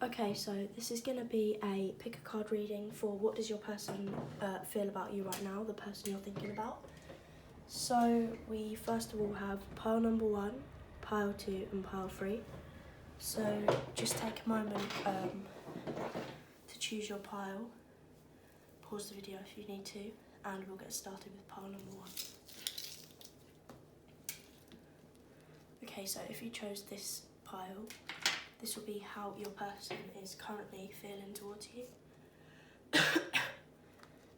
Okay, so this is going to be a pick a card reading for what does your person feel about you right now, the person you're thinking about. So we first of all have pile number 1, pile 2 and pile 3. So just take a moment to choose your pile, pause the video if you need to, and we'll get started with pile number 1. Okay, so if you chose this pile, this will be how your person is currently feeling towards you.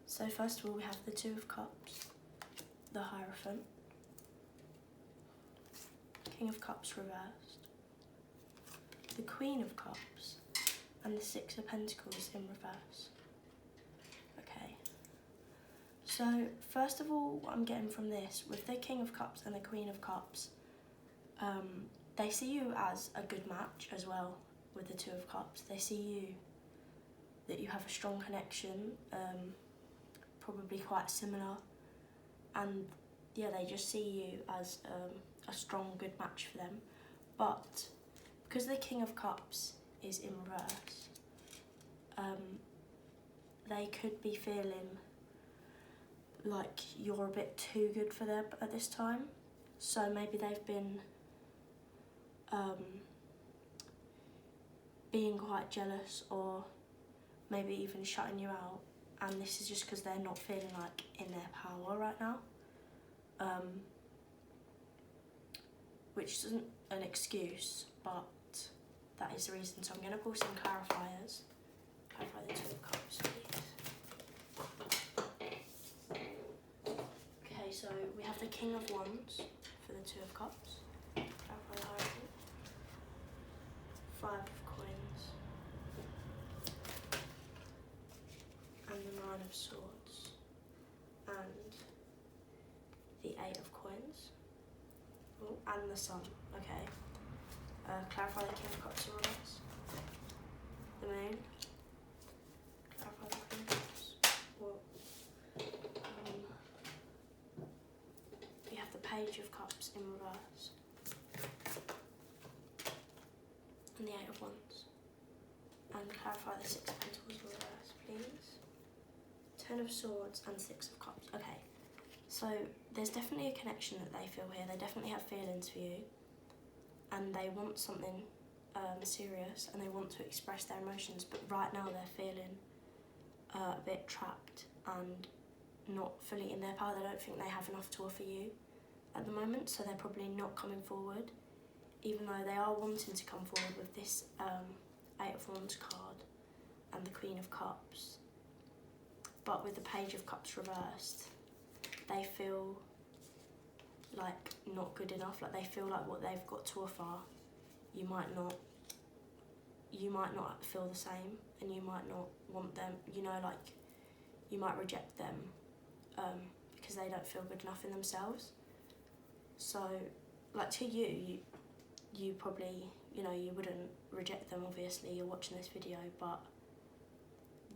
So first of all, we have the Two of Cups, the Hierophant, King of Cups reversed, the Queen of Cups, and the Six of Pentacles in reverse. Okay. So first of all, what I'm getting from this, with the King of Cups and the Queen of Cups, they see you as a good match as well with the Two of Cups. They see you, that you have a strong connection, probably quite similar, and yeah, they just see you as a strong, good match for them. But because the King of Cups is in reverse, they could be feeling like you're a bit too good for them at this time. So maybe they've been being quite jealous, or maybe even shutting you out, and this is just because they're not feeling like in their power right now, which isn't an excuse, but that is the reason. So I'm going to pull some clarifiers. Clarify the Two of Cups, please. Okay, so we have the King of Wands for the Two of Cups. Clarify the Hierophant. Five of Coins. And the Nine of Swords. And the Eight of Coins. Oh, and the Sun. Okay. Clarify the King of Cups in reverse. The Moon. Clarify the Queen of Cups. Well, we have the Page of Cups in reverse. And the Eight of Wands. And clarify the Six of Pentacles in reverse, please. Ten of Swords and Six of Cups. Okay, so there's definitely a connection that they feel here. They definitely have feelings for you, and they want something serious, and they want to express their emotions, but right now they're feeling a bit trapped and not fully in their power. They don't think they have enough to offer you at the moment, so they're probably not coming forward, even though they are wanting to come forward with this Eight of Wands card and the Queen of Cups. But with the Page of Cups reversed, they feel like not good enough. Like they feel like what they've got to offer, you might not feel the same, and you might not want them, you know, like you might reject them because they don't feel good enough in themselves. So like to you probably, you know, you wouldn't reject them, obviously, you're watching this video, but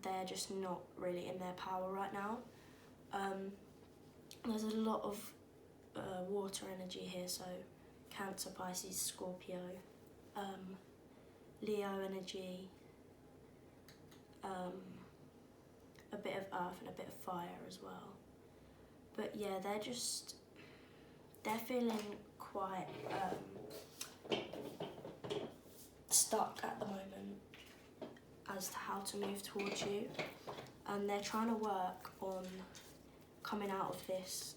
they're just not really in their power right now. There's a lot of water energy here, so Cancer, Pisces, Scorpio, Leo energy, a bit of earth and a bit of fire as well. But yeah, they're feeling quite stuck at the moment as to how to move towards you, and they're trying to work on coming out of this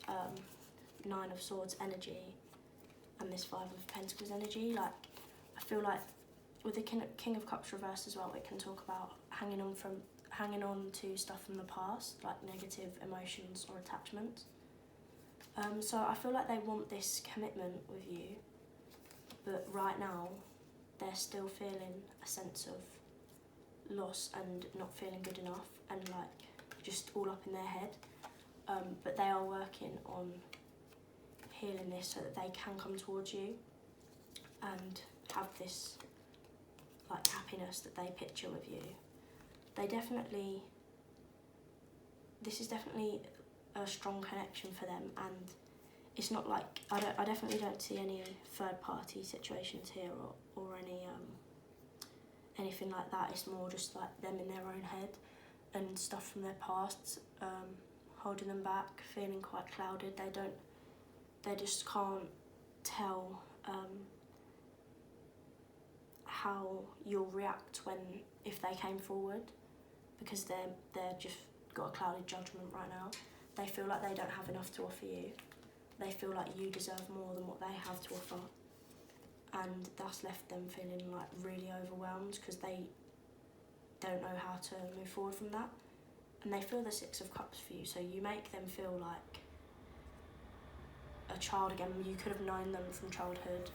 Nine of Swords energy and this Five of Pentacles energy. Like I feel like with the King of Cups reversed as well, it can talk about hanging on to stuff from the past, like negative emotions or attachments. So I feel like they want this commitment with you, but right now they're still feeling a sense of loss and not feeling good enough, and like just all up in their head. But they are working on healing this so that they can come towards you and have this like happiness that they picture with you. This is definitely a strong connection for them, and it's not like, I definitely don't see any third party situations here, or anything like that. It's more just like them in their own head and stuff from their past, holding them back, feeling quite clouded. They just can't tell how you'll react if they came forward, because they're just got a clouded judgment right now. They feel like they don't have enough to offer you. They feel like you deserve more than what they have to offer, and that's left them feeling like really overwhelmed because they don't know how to move forward from that. And they feel the Six of Cups for you, so you make them feel like a child again. You could have known them from childhood.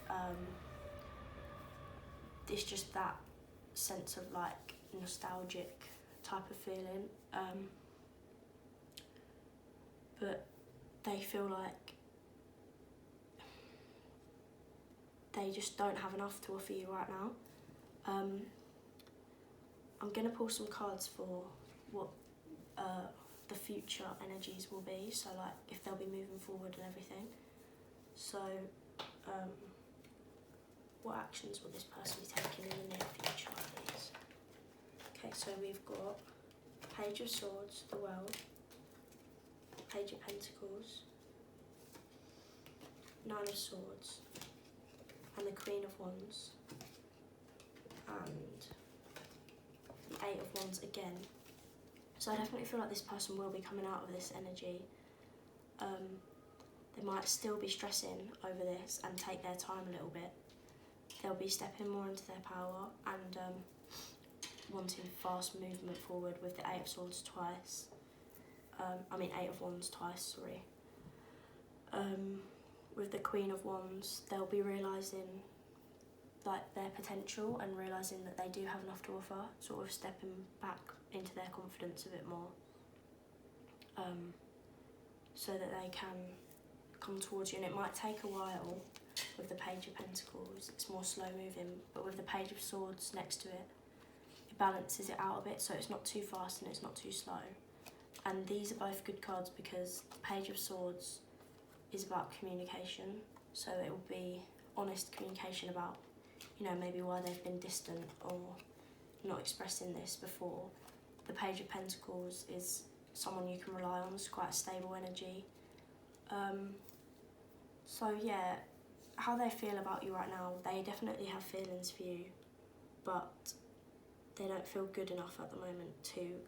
It's just that sense of like nostalgic type of feeling, but they feel like they just don't have enough to offer you right now. I'm going to pull some cards for what the future energies will be, so like if they'll be moving forward and everything. So what actions will this person be taking in the near future, please? Okay, so we've got Page of Swords, the World, Page of Pentacles, Nine of Swords, and the Queen of Wands, and the Eight of Wands again. So I definitely feel like this person will be coming out of this energy. They might still be stressing over this and take their time a little bit. They'll be stepping more into their power and wanting fast movement forward with the Eight of Swords twice. Eight of Wands twice, sorry. With the Queen of Wands, they'll be realising like their potential and realising that they do have enough to offer, sort of stepping back into their confidence a bit more, so that they can come towards you. And it might take a while with the Page of Pentacles, it's more slow moving, but with the Page of Swords next to it, it balances it out a bit, so it's not too fast and it's not too slow. And these are both good cards because the Page of Swords is about communication, so it will be honest communication about, you know, maybe why they've been distant or not expressing this before. The Page of Pentacles is someone you can rely on, it's quite a stable energy. So yeah, how they feel about you right now, they definitely have feelings for you, but they don't feel good enough at the moment to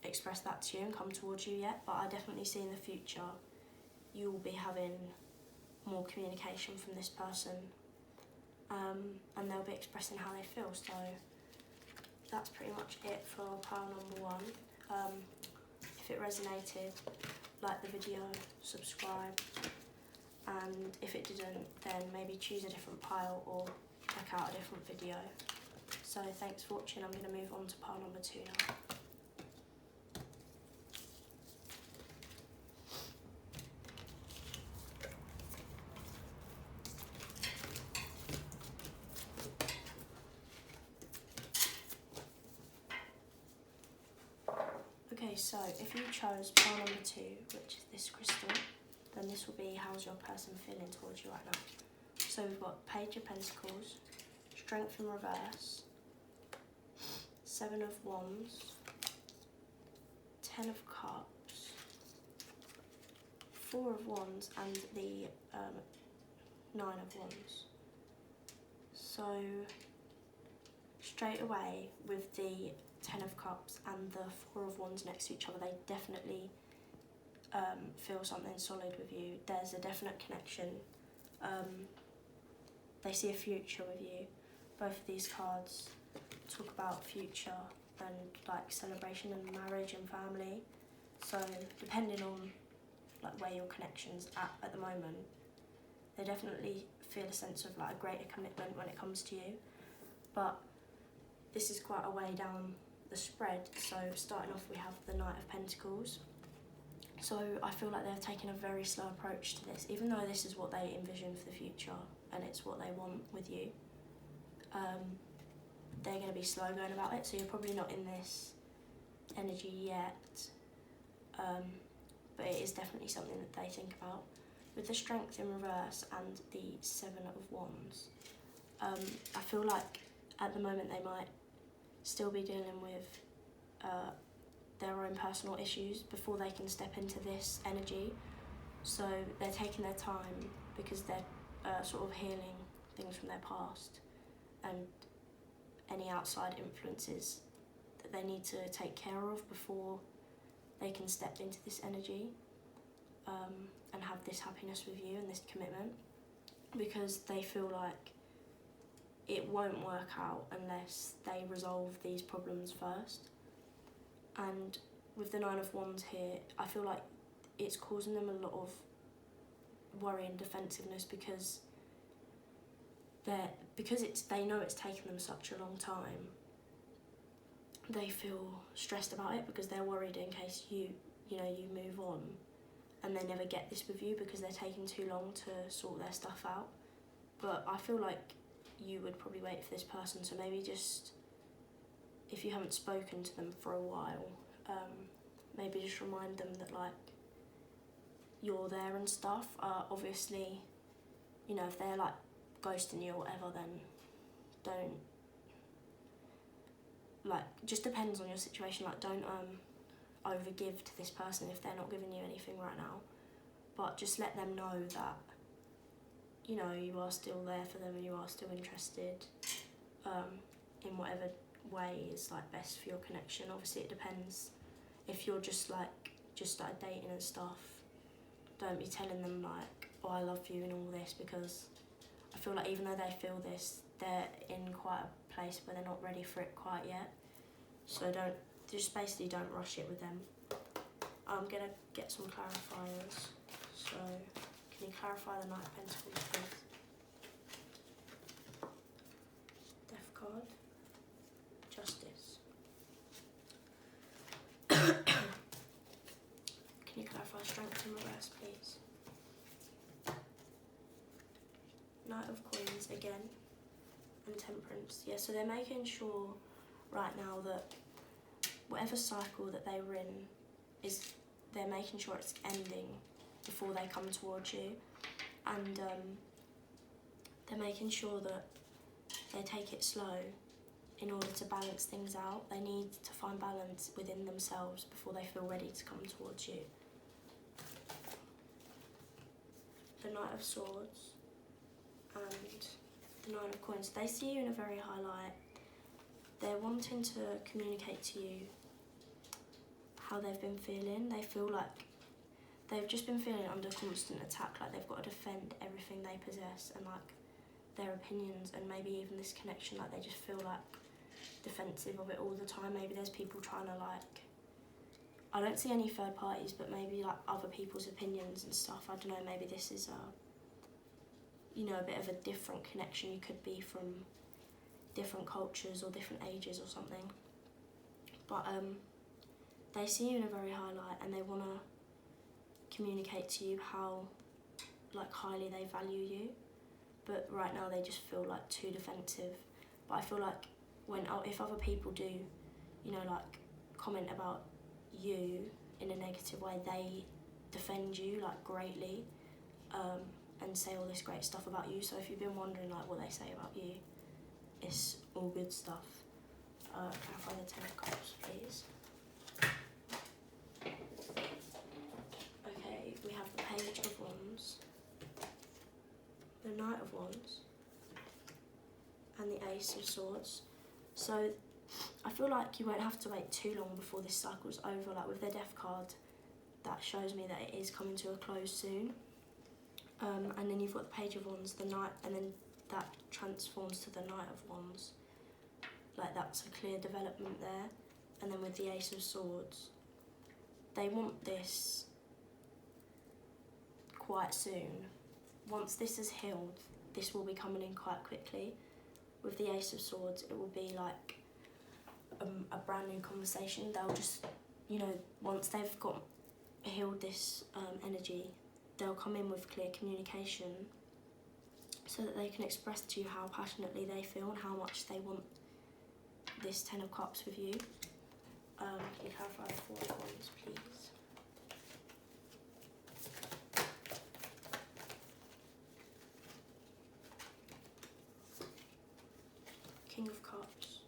express that to you and come towards you yet. But I definitely see in the future you will be having more communication from this person, and they'll be expressing how they feel. So that's pretty much it for pile number one. If it resonated, like the video, subscribe, and if it didn't, then maybe choose a different pile or check out a different video. So thanks for watching. I'm going to move on to pile number 2 now. Okay, so if you chose pile number 2, which is this crystal, then this will be how's your person feeling towards you right now. So we've got Page of Pentacles, Strength in reverse, 7 of Wands, 10 of Cups, 4 of Wands, and the 9 of Wands. So straight away with the 10 of Cups and the 4 of Wands next to each other, they definitely feel something solid with you. There's a definite connection. They see a future with you. Both of these cards talk about future and like celebration and marriage and family. So depending on like where your connection's at the moment, they definitely feel a sense of like a greater commitment when it comes to you. But this is quite a way down the spread. So starting off, we have the Knight of Pentacles. So I feel like they're taking a very slow approach to this, even though this is what they envision for the future and it's what they want with you. They're going to be slow going about it, so you're probably not in this energy yet, but it is definitely something that they think about. With the Strength in reverse and the 7 of Wands, I feel like at the moment they might still be dealing with their own personal issues before they can step into this energy. So they're taking their time because they're sort of healing things from their past and any outside influences that they need to take care of before they can step into this energy and have this happiness with you and this commitment, because they feel like it won't work out unless they resolve these problems first. And with the Nine of Wands here, I feel like it's causing them a lot of worry and defensiveness because they know it's taken them such a long time. They feel stressed about it because they're worried in case you move on and they never get this with you because they're taking too long to sort their stuff out. But I feel like you would probably wait for this person, so maybe just, if you haven't spoken to them for a while, maybe just remind them that like you're there and stuff. Obviously, if they're like ghosting you or whatever, then don't, like, just depends on your situation. Like, don't overgive to this person if they're not giving you anything right now, but just let them know that you are still there for them and you are still interested in whatever way is like best for your connection. Obviously it depends. If you're just started dating and stuff, don't be telling them like, oh, I love you and all this, because I feel like even though they feel this, they're in quite a place where they're not ready for it quite yet. So basically don't rush it with them. I'm gonna get some clarifiers. So can you clarify the Knight of Pentacles, please? Death card. Justice. Can you clarify Strength in reverse, please? Knight of Coins again, and Temperance. Yeah, so they're making sure right now that whatever cycle that they were in they're making sure it's ending before they come towards you, and they're making sure that they take it slow in order to balance things out. They need to find balance within themselves before they feel ready to come towards you. The Knight of Swords and the Nine of Coins. They see you in a very high light. They're wanting to communicate to you how they've been feeling. They feel like they've just been feeling under constant attack, like they've got to defend everything they possess and like their opinions and maybe even this connection, like they just feel like defensive of it all the time. Maybe there's people trying to like, I don't see any third parties, but maybe like other people's opinions and stuff. I don't know, maybe this is a bit of a different connection. You could be from different cultures or different ages or something. But they see you in a very high light and they want to communicate to you how like highly they value you. But right now they just feel like too defensive. But I feel like if other people do, like comment about you in a negative way, they defend you like greatly and say all this great stuff about you. So if you've been wondering like what they say about you, it's all good stuff. Clarify the Ten of Cups, please. Okay, we have the Page of Wands, the Knight of Wands, and the Ace of Swords. So I feel like you won't have to wait too long before this cycle's over. Like with their Death card, that shows me that it is coming to a close soon. And then you've got the Page of Wands, the Knight, and then that transforms to the Knight of Wands. Like that's a clear development there. And then with the Ace of Swords, they want this quite soon. Once this is healed, this will be coming in quite quickly. With the Ace of Swords, it will be like a brand new conversation. They'll just, once they've got healed this energy, they'll come in with clear communication so that they can express to you how passionately they feel and how much they want this Ten of Cups with you. Can you clarify the Four of Wands, please? King of Cups,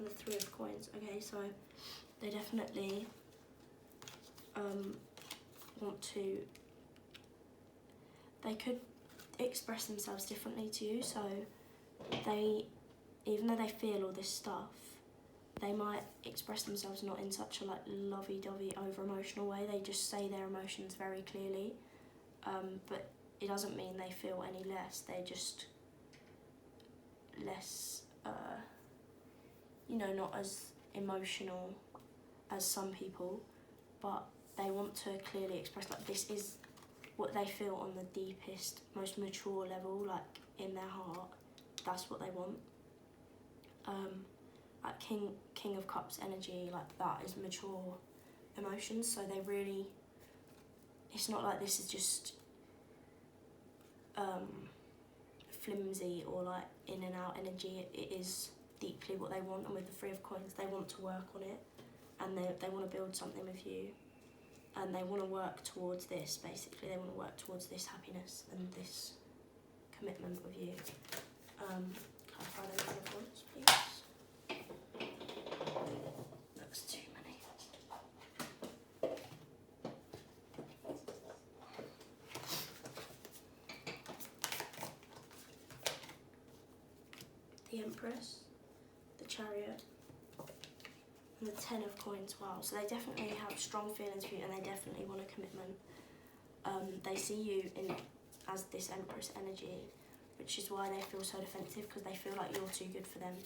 and the Three of Coins. Okay, so they definitely want to, they could express themselves differently to you, so they, even though they feel all this stuff, they might express themselves not in such a like lovey-dovey, over-emotional way. They just say their emotions very clearly, but it doesn't mean they feel any less. They're just less, you know, not as emotional as some people, but they want to clearly express like this is what they feel on the deepest, most mature level, like in their heart. That's what they want. Like King of Cups energy, like that is mature emotions. So they really, it's not like this is just flimsy or like in and out energy. It is deeply what they want, and with the Three of Coins, they want to work on it, and they want to build something with you, and they want to work towards this. Basically, they want to work towards this happiness and this commitment with you. Can I find any other ones, please? Looks too many. The Empress, the Chariot, and the Ten of Coins. Wow, so they definitely have strong feelings for you, and they definitely want a commitment. They see you in as this Empress energy, which is why they feel so defensive, because they feel like you're too good for them,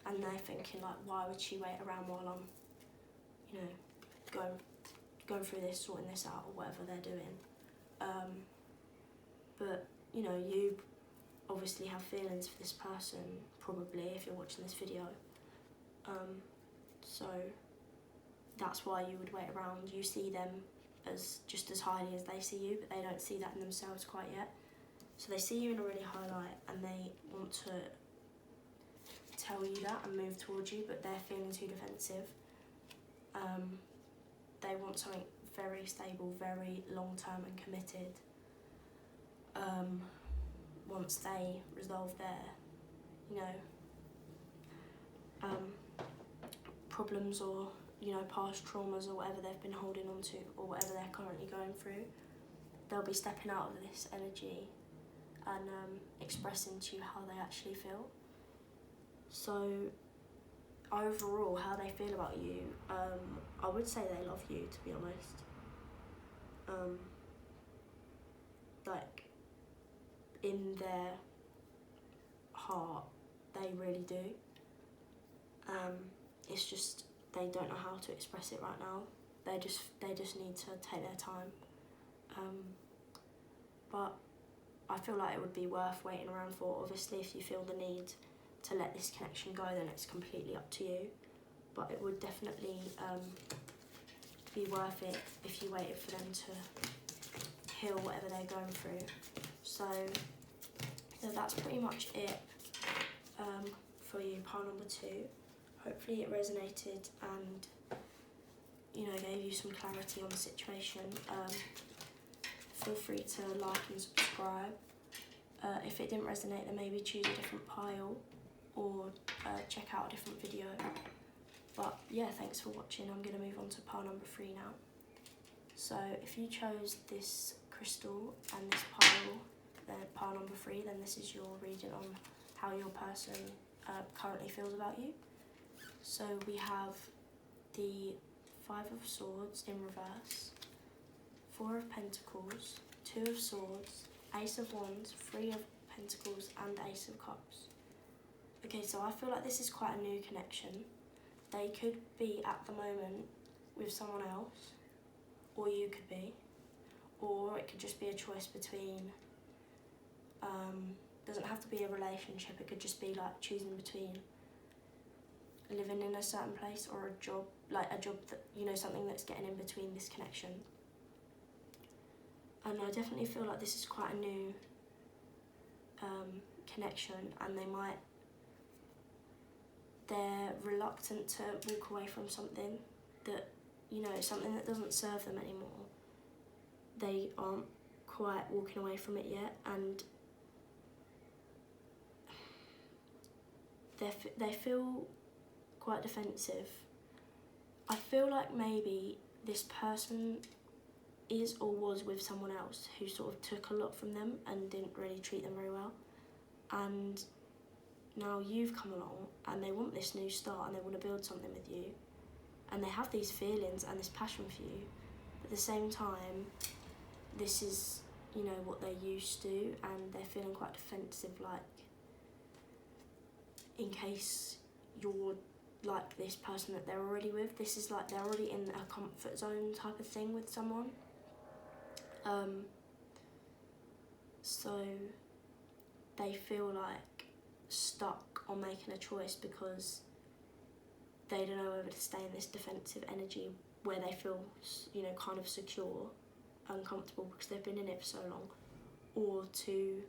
and they're thinking like, why would she wait around while I'm, you know, going through this, sorting this out, or whatever they're doing. But you know, you obviously have feelings for this person, probably, if you're watching this video. So that's why you would wait around. You see them as just as highly as they see you, but they don't see that in themselves quite yet. So they see you in a really high light, and they want to tell you that and move towards you, but they're feeling too defensive. They want something very stable, very long-term and committed. Once they resolve their, you know, problems or, you know, past traumas or whatever they've been holding on to, or whatever they're currently going through, they'll be stepping out of this energy and expressing to you how they actually feel. So overall, how they feel about you, I would say they love you, to be honest. Like, in their heart, they really do. It's just they don't know how to express it right now. They just need to take their time. But I feel like it would be worth waiting around for. Obviously, if you feel the need to let this connection go, then it's completely up to you. But it would definitely be worth it if you waited for them to heal whatever they're going through. So that's pretty much it for you, pile number 2. Hopefully it resonated and, you know, gave you some clarity on the situation. Feel free to like and subscribe. If it didn't resonate, then maybe choose a different pile or check out a different video. But yeah, thanks for watching. I'm going to move on to pile number 3 now. So if you chose this crystal and this pile, then pile number 3, then this is your reading on how your person currently feels about you. So we have the 5 of Swords in reverse, 4 of Pentacles, 2 of Swords, Ace of Wands, 3 of Pentacles, and Ace of Cups. Okay, so I feel like this is quite a new connection. They could be at the moment with someone else, or you could be, or it could just be a choice between, doesn't have to be a relationship, it could just be like choosing between living in a certain place or a job, like a job that, you know, something that's getting in between this connection. And I definitely feel like this is quite a new connection, and they're reluctant to walk away from something that, you know, something that doesn't serve them anymore. They aren't quite walking away from it yet, and they feel quite defensive. I feel like maybe this person is or was with someone else who sort of took a lot from them and didn't really treat them very well. And now you've come along and they want this new start and they want to build something with you. And they have these feelings and this passion for you. But at the same time, this is, you know, what they're used to, and they're feeling quite defensive, like, in case you're like this person that they're already with. This is like they're already in a comfort zone type of thing with someone. So they feel like stuck on making a choice because they don't know whether to stay in this defensive energy where they feel, you know, kind of secure, uncomfortable because they've been in it for so long, or to,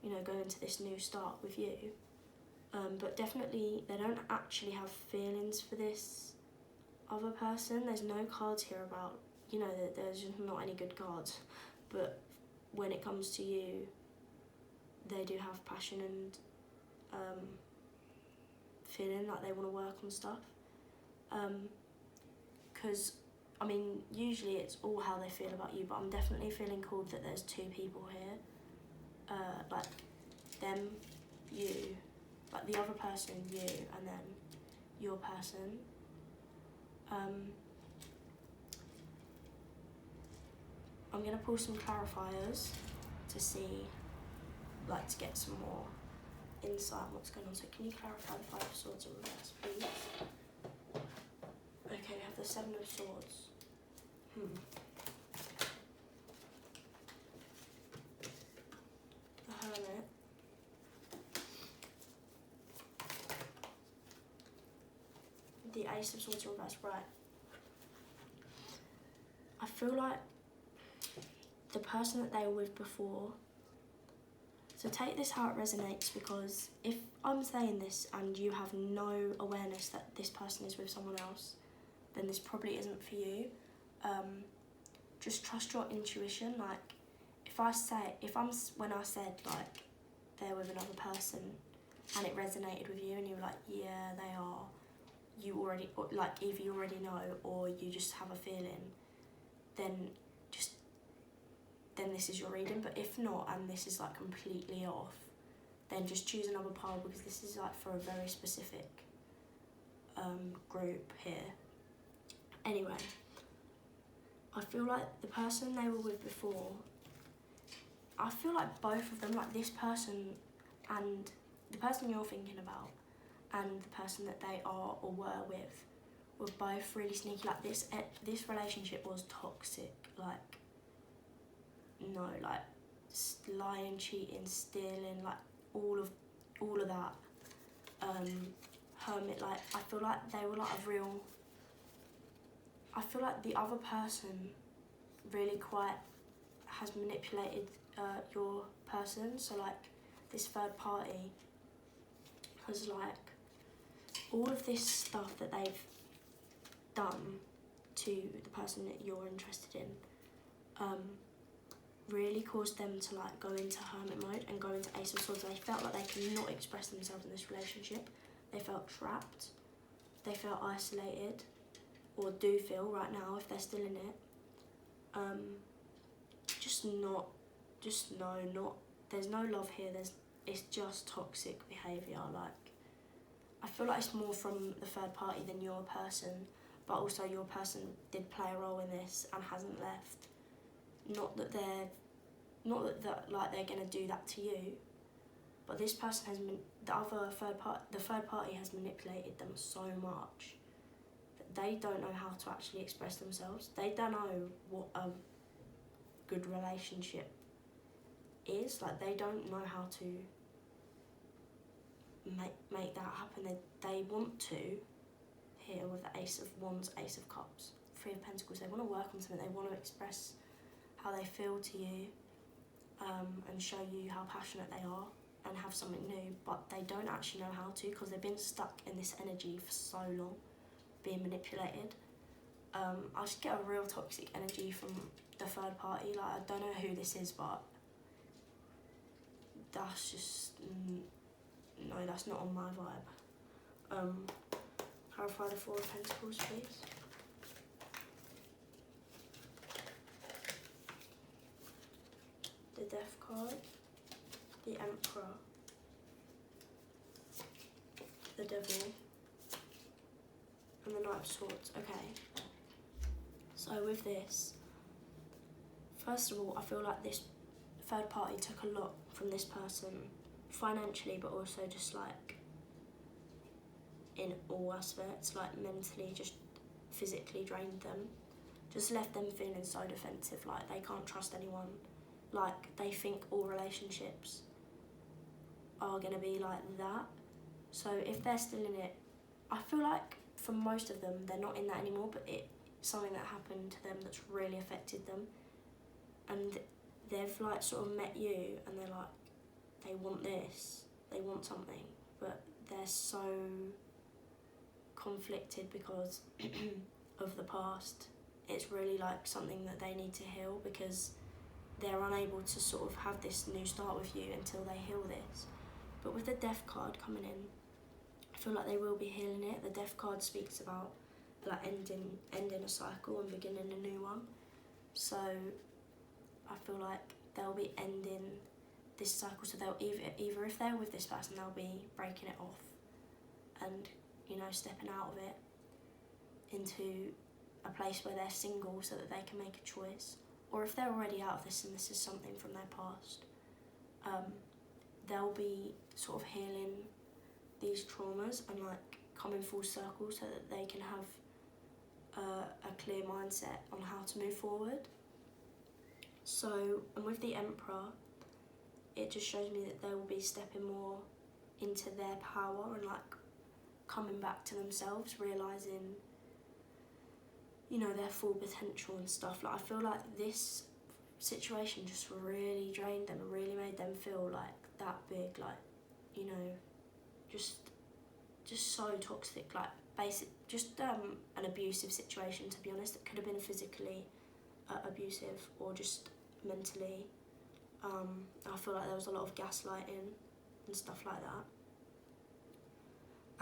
you know, go into this new start with you. But definitely they don't actually have feelings for this other person. There's no cards here about, you know, that there's just not any good cards. But when it comes to you, they do have passion and feeling like they want to work on stuff. Because, I mean, usually it's all how they feel about you, but I'm definitely feeling called that there's two people here. Like, them, you, like the other person, you, and then your person. I'm going to pull some clarifiers to see, like, to get some more insight on what's going on. So can you clarify the Five of Swords in reverse, please? Okay, we have the Seven of Swords. The Hermit. The Ace of Swords in reverse, right. I feel like the person that they were with before, so take this how it resonates, because if I'm saying this and you have no awareness that this person is with someone else, then this probably isn't for you. Just trust your intuition. Like, when I said like they're with another person and it resonated with you and you were like, yeah, they are, you already, like, either you already know or you just have a feeling, then this is your reading. But if not, and this is like completely off, then just choose another pile, because this is like for a very specific group here. Anyway, I feel like the person they were with before, I feel like both of them, like this person and the person you're thinking about and the person that they are or were with, were both really sneaky. Like this relationship was toxic. Like, no, like lying, cheating, stealing, like all of that. Hermit, like, I feel like they were like a real, I feel like the other person really quite has manipulated your person. So like this third party has, like, all of this stuff that they've done to the person that you're interested in really caused them to like go into hermit mode and go into Ace of Swords. They felt like they could not express themselves in this relationship. They felt trapped. They felt isolated, or do feel right now if they're still in it. There's no love here. It's just toxic behaviour. Like, I feel like it's more from the third party than your person, but also your person did play a role in this and hasn't left. Not that they're gonna do that to you, but this person has the third party has manipulated them so much that they don't know how to actually express themselves. They don't know what a good relationship is. Like, they don't know how to make that happen. They want to, here with the Ace of Wands, Ace of Cups, Three of Pentacles, they want to work on something. They want to express how they feel to you, and show you how passionate they are and have something new, but they don't actually know how to, because they've been stuck in this energy for so long, being manipulated. I just get a real toxic energy from the third party. Like, I don't know who this is, but that's just, no, that's not on my vibe. clarify the Four of Pentacles, please. The Death card, the Emperor, the Devil, and the Knight of Swords. Okay, so with this, first of all, I feel like this third party took a lot from this person, financially, but also just like in all aspects, like mentally, just physically drained them, just left them feeling so defensive, like they can't trust anyone, like they think all relationships are gonna be like that. So if they're still in it, I feel like for most of them they're not in that anymore, but it's something that happened to them that's really affected them, and they've like sort of met you and they're like, they want this, they want something, but they're so conflicted because of the past. It's really like something that they need to heal, because they're unable to sort of have this new start with you until they heal this. But with the Death card coming in, I feel like they will be healing it. The Death card speaks about like ending a cycle and beginning a new one. So I feel like they'll be ending this cycle. So they'll either if they're with this person, they'll be breaking it off and, you know, stepping out of it into a place where they're single so that they can make a choice. Or if they're already out of this and this is something from their past, they'll be sort of healing these traumas and like coming full circle so that they can have a clear mindset on how to move forward. So, and with the Emperor, it just shows me that they will be stepping more into their power and like coming back to themselves, realising, you know, their full potential and stuff. Like I feel like this situation just really drained them and really made them feel like that big, like, you know, just so toxic, like just an abusive situation, to be honest. It could have been physically abusive or just mentally. I feel like there was a lot of gaslighting and stuff like that.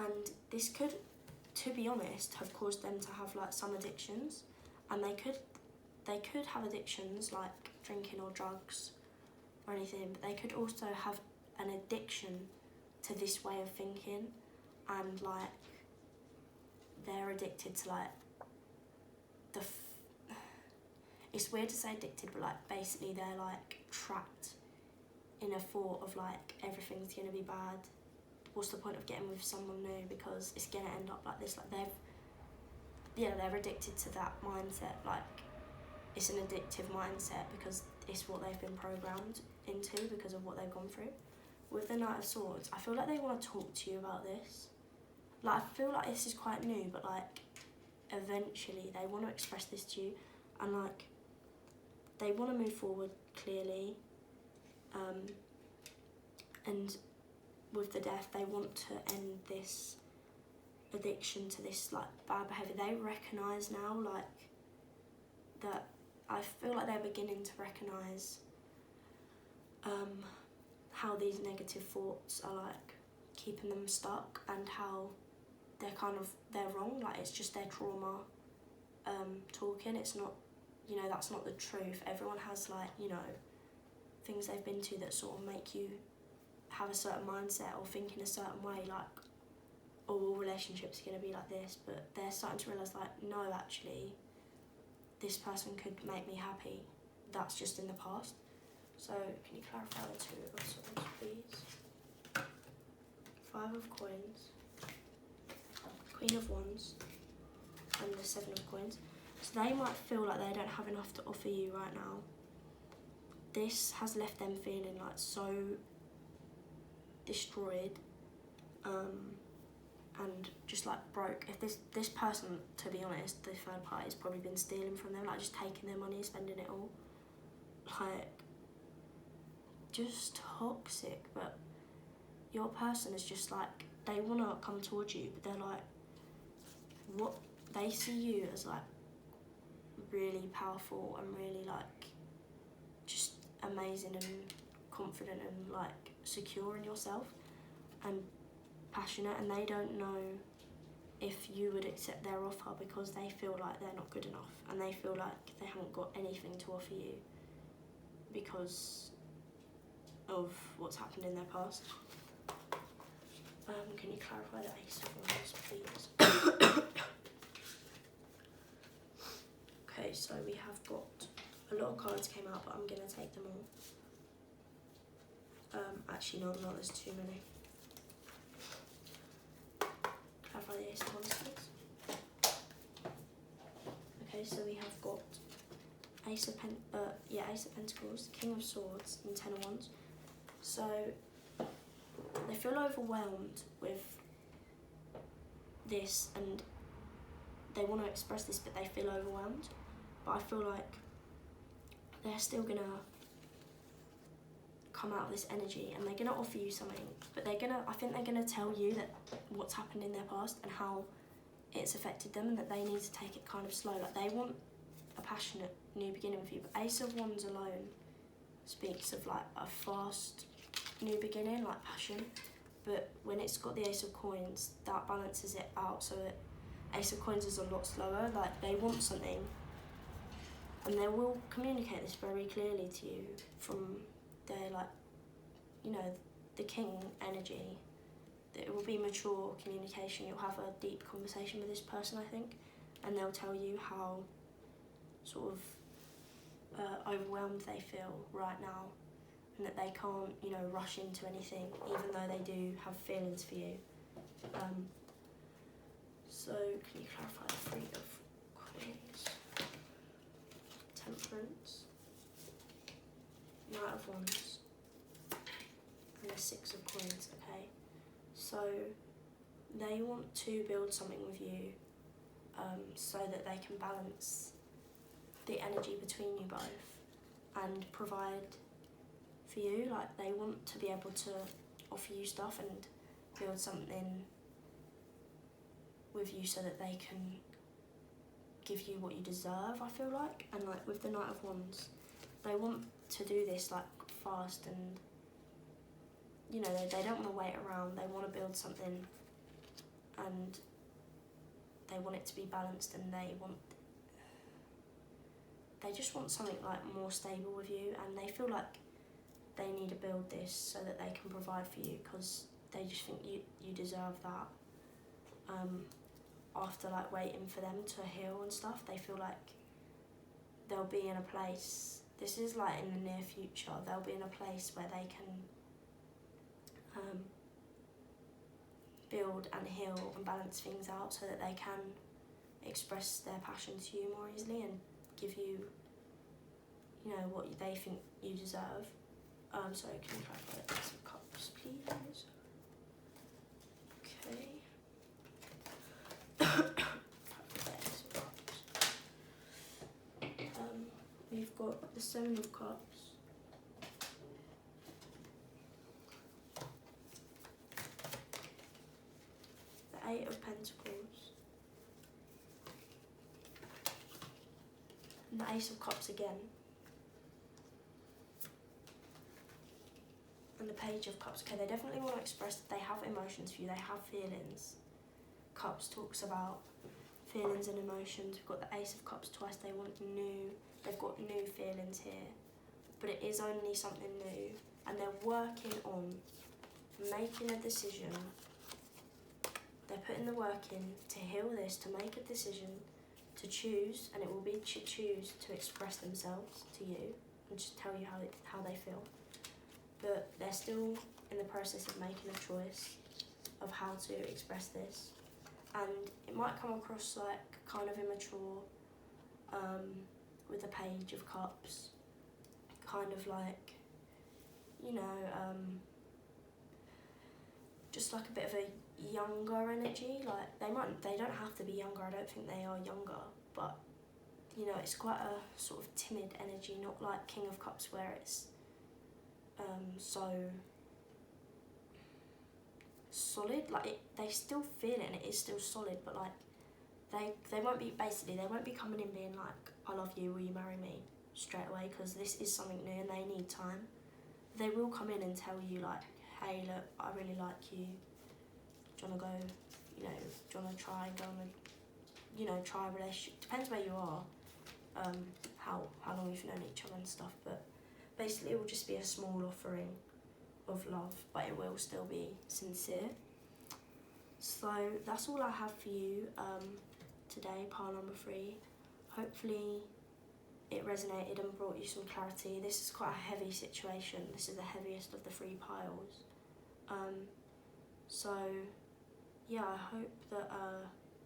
And this could, to be honest, have caused them to have like some addictions, and they could have addictions like drinking or drugs or anything, but they could also have an addiction to this way of thinking, and like they're addicted to like it's weird to say addicted, but like basically they're like trapped in a thought of like everything's gonna be bad. What's the point of getting with someone new because it's gonna end up like this? Like they're addicted to that mindset. Like it's an addictive mindset because it's what they've been programmed into because of what they've gone through. With the Knight of Swords, I feel like they want to talk to you about this. Like I feel like this is quite new, but like eventually they want to express this to you, and like they want to move forward clearly. And with the Death, they want to end this addiction to this like bad behaviour. They recognise now like that. I feel like they're beginning to recognise how these negative thoughts are like keeping them stuck, and how they're wrong. Like it's just their trauma talking. It's not, you know, that's not the truth. Everyone has like, you know, things they've been to that sort of make you have a certain mindset or think in a certain way, like, oh, all relationships are going to be like this, but they're starting to realise like, no, actually this person could make me happy. That's just in the past. So can you clarify the Two of Swords, please? Five of Coins, Queen of Wands, and the Seven of Coins. So they might feel like they don't have enough to offer you right now. This has left them feeling like so destroyed, and just like broke. If this person, to be honest, the third party has probably been stealing from them, like just taking their money, spending it all, like just toxic. But your person is just like, they want to come towards you, but they're like, what, they see you as like really powerful and really like just amazing and confident and like secure in yourself, and passionate, and they don't know if you would accept their offer because they feel like they're not good enough, and they feel like they haven't got anything to offer you because of what's happened in their past. Can you clarify the Ace of Wands, please? Okay, so we have got a lot of cards came out, but I'm going to take them all. Actually, no, there's too many. Clarify the Ace of Wands, please. Okay, so we have got Ace of Pentacles, King of Swords, and Ten of Wands. So they feel overwhelmed with this, and they want to express this, but they feel overwhelmed. But I feel like they're still gonna come out of this energy, and they're gonna offer you something, but I think they're gonna tell you that what's happened in their past and how it's affected them, and that they need to take it kind of slow. Like, they want a passionate new beginning with you, but Ace of Wands alone speaks of like a fast new beginning, like passion. But when it's got the Ace of Coins, that balances it out, so that Ace of Coins is a lot slower. Like, they want something, and they will communicate this very clearly to you from their, like, you know, the King energy. It will be mature communication. You'll have a deep conversation with this person, I think, and they'll tell you how sort of overwhelmed they feel right now, and that they can't, you know, rush into anything, even though they do have feelings for you. So can you clarify the Three of Coins, Temperance, Knight of Wands, and the Six of Coins? Okay, so they want to build something with you, so that they can balance the energy between you both and provide for you. Like, they want to be able to offer you stuff and build something with you so that they can give you what you deserve, I feel like. And like with the Knight of Wands, they want to do this like fast, and you know, they don't want to wait around. They want to build something, and they want it to be balanced, and they just want something like more stable with you, and they feel like they need to build this so that they can provide for you, because they just think you deserve that. After like waiting for them to heal and stuff, they feel like they'll be in a place, this is like in the near future, they'll be in a place where they can build and heal and balance things out so that they can express their passion to you more easily and give you, you know, what they think you deserve. So can you clarify the Ace of Cups, please? Okay. We've got the Seven of Cups, the Eight of Pentacles, and the Ace of Cups again, and the Page of Cups. Okay, they definitely want to express that they have emotions for you, they have feelings. Cups talks about feelings and emotions. We've got the Ace of Cups twice. They've got new feelings here, but it is only something new, and they're working on making a decision. They're putting the work in to heal this, to make a decision, to choose, and it will be to choose to express themselves to you and just tell you how they feel. But they're still in the process of making a choice of how to express this, and it might come across like kind of immature, with the Page of Cups, kind of like, you know, just like a bit of a younger energy. Like, they don't have to be younger, I don't think they are younger, but you know, it's quite a sort of timid energy, not like King of Cups where it's so solid. Like, they still feel it and it is still solid, but like they won't be coming in being like, I love you, will you marry me, straight away, because this is something new and they need time. They will come in and tell you like, hey look, I really like you, do you want to go, you know, do you want to try and go on a, you know, try a relationship? Depends where you are, how long you've known each other and stuff, but basically it will just be a small offering of love, but it will still be sincere. So that's all I have for you today, pile number 3. Hopefully it resonated and brought you some clarity. This is quite a heavy situation. This is the heaviest of the 3 piles. So yeah, I hope that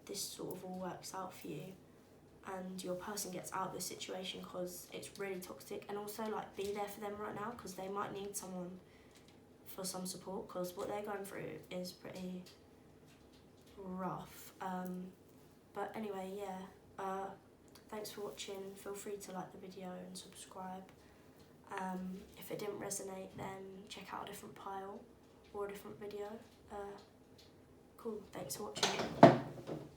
this sort of all works out for you and your person gets out of the situation, because it's really toxic. And also, like, be there for them right now, because they might need someone for some support, because what they're going through is pretty rough. But anyway, yeah, thanks for watching. Feel free to like the video and subscribe. If it didn't resonate, then check out a different pile or a different video. Cool, thanks for watching.